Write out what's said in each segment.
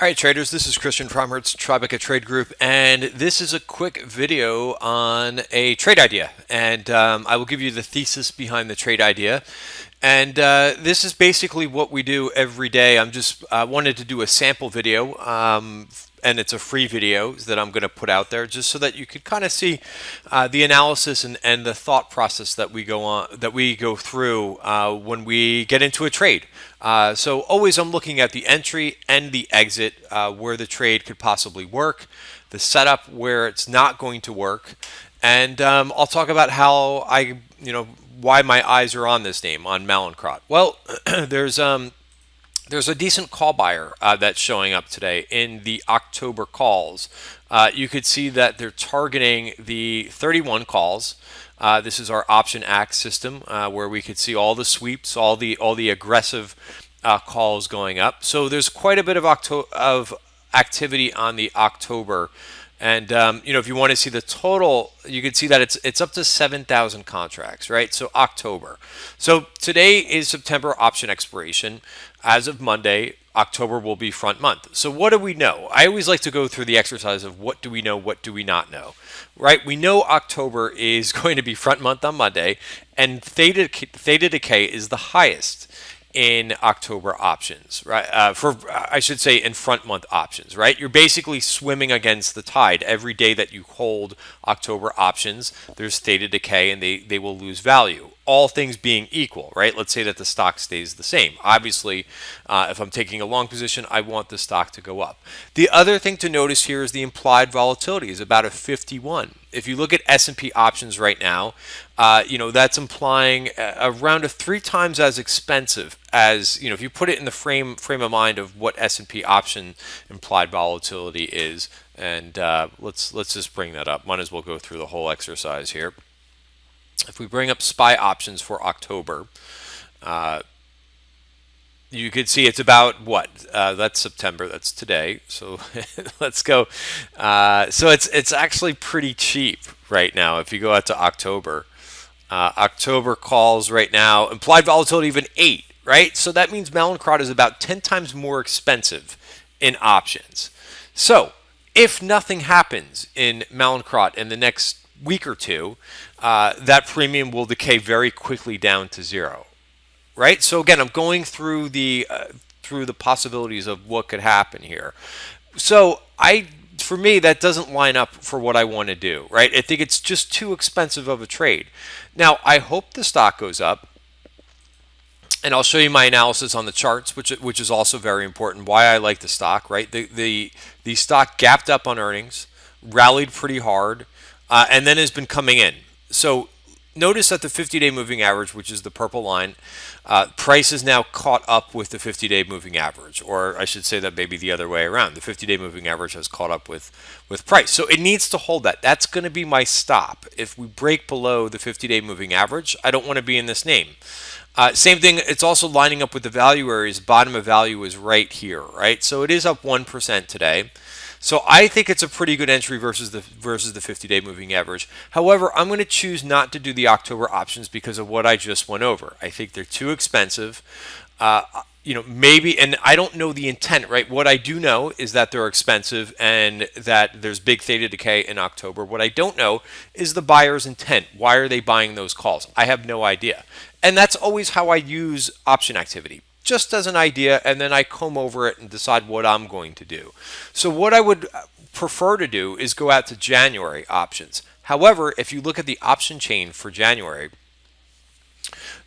All right, traders, this is Christian from Tribeca Trade Group, and this is a quick video on a trade idea. And I will give you the thesis behind the trade idea. And this is basically what we do every day. I'm just wanted to do a sample video, and it's a free video that I'm going to put out there just so that you could kind of see the analysis and the thought process that we go through when we get into a trade. So always I'm looking at the entry and the exit, where the trade could possibly work, the setup where it's not going to work, and I'll talk about how why my eyes are on this name, on Mallinckrodt. Well, there's a decent call buyer that's showing up today in the October calls. You could see that they're targeting the 31 calls. This is our option act system, where we could see all the sweeps, all the aggressive calls going up. So there's quite a bit of activity on the October. And if you want to see the total, you can see that it's up to 7,000 contracts, right? So October. So today is September option expiration. As of Monday, October will be front month. So what do we know? I always like to go through the exercise of what do we know, what do we not know, right? We know October is going to be front month on Monday, and theta decay is the highest in October options, right? I should say in front month options, right? You're basically swimming against the tide. Every day that you hold October options, there's theta decay and they will lose value. All things being equal, right? Let's say that the stock stays the same. Obviously, if I'm taking a long position, I want the stock to go up. The other thing to notice here is the implied volatility is about a 51. If you look at S&P options right now, that's implying around a 3 times as expensive as, if you put it in the frame of mind of what S&P option implied volatility is. And let's just bring that up. Might as well go through the whole exercise here. If we bring up SPY options for October, you could see it's about what? That's September. That's today. So let's go. So it's actually pretty cheap right now. If you go out to October, October calls right now, implied volatility even 8, right? So that means Mallinckrodt is about 10 times more expensive in options. So if nothing happens in Mallinckrodt in the next week or two, that premium will decay very quickly down to 0. Right? So again, I'm going through the possibilities of what could happen here. So for me, that doesn't line up for what I want to do, right? I think it's just too expensive of a trade. Now, I hope the stock goes up, and I'll show you my analysis on the charts, which is also very important. Why I like the stock, right? The stock gapped up on earnings, rallied pretty hard, and then has been coming in. So notice that the 50-day moving average, which is the purple line, price is now caught up with the 50-day moving average, or I should say that maybe the other way around. The 50-day moving average has caught up with price. So it needs to hold that. That's going to be my stop. If we break below the 50-day moving average, I don't want to be in this name. Same thing, it's also lining up with the value areas. Bottom of value is right here, right? So it is up 1% today. So I think it's a pretty good entry versus the 50-day moving average. However, I'm going to choose not to do the October options because of what I just went over. I think they're too expensive. Maybe, and I don't know the intent, right? What I do know is that they're expensive and that there's big theta decay in October. What I don't know is the buyer's intent. Why are they buying those calls? I have no idea. And that's always how I use option activity. Just as an idea, and then I comb over it and decide what I'm going to do. So what I would prefer to do is go out to January options. However, if you look at the option chain for January,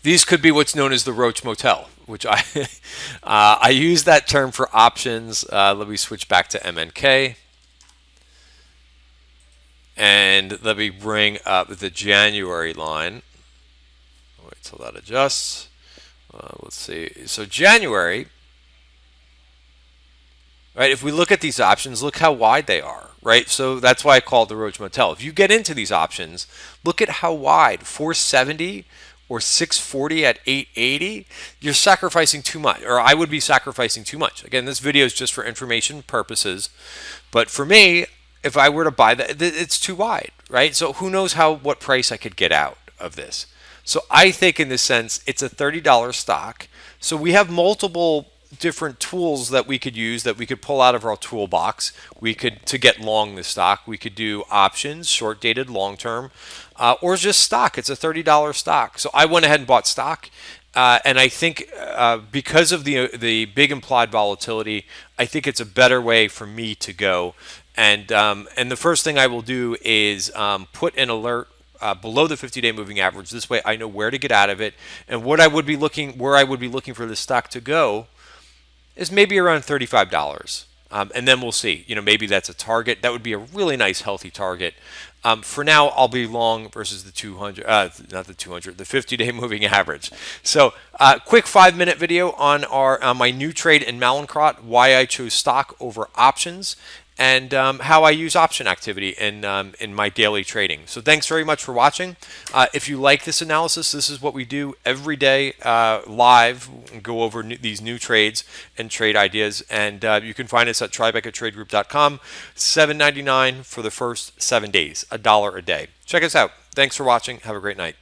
these could be what's known as the Roach Motel, which I use that term for options. Let me switch back to MNK. And let me bring up the January line. Wait till that adjusts. Let's see. So January, right? If we look at these options, look how wide they are, right? So that's why I call it the Roach Motel. If you get into these options, look at how wide, 470 or 640 at 880. You're sacrificing too much, or I would be sacrificing too much. Again, this video is just for information purposes, but for me, if I were to buy that, it's too wide, right? So who knows what price I could get out of this. So I think in this sense, it's a $30 stock. So we have multiple different tools that we could use, that we could pull out of our toolbox. We could, to get long the stock, we could do options, short dated, long term, or just stock. It's a $30 stock. So I went ahead and bought stock. And I think because of the big implied volatility, I think it's a better way for me to go. And the first thing I will do is put an alert below the 50-day moving average. This way, I know where to get out of it, and where I would be looking for the stock to go is maybe around $35. And then we'll see. Maybe that's a target. That would be a really nice, healthy target. For now, I'll be long versus the 200, not the 200, the 50-day moving average. So, quick 5-minute video on my new trade in Mallinckrodt, why I chose stock over options, and how I use option activity in my daily trading. So thanks very much for watching. If you like this analysis, this is what we do every day live. Go over these new trades and trade ideas, and you can find us at TribecaTradeGroup.com. $7.99 for the first 7 days, $1 a day. Check us out. Thanks for watching. Have a great night.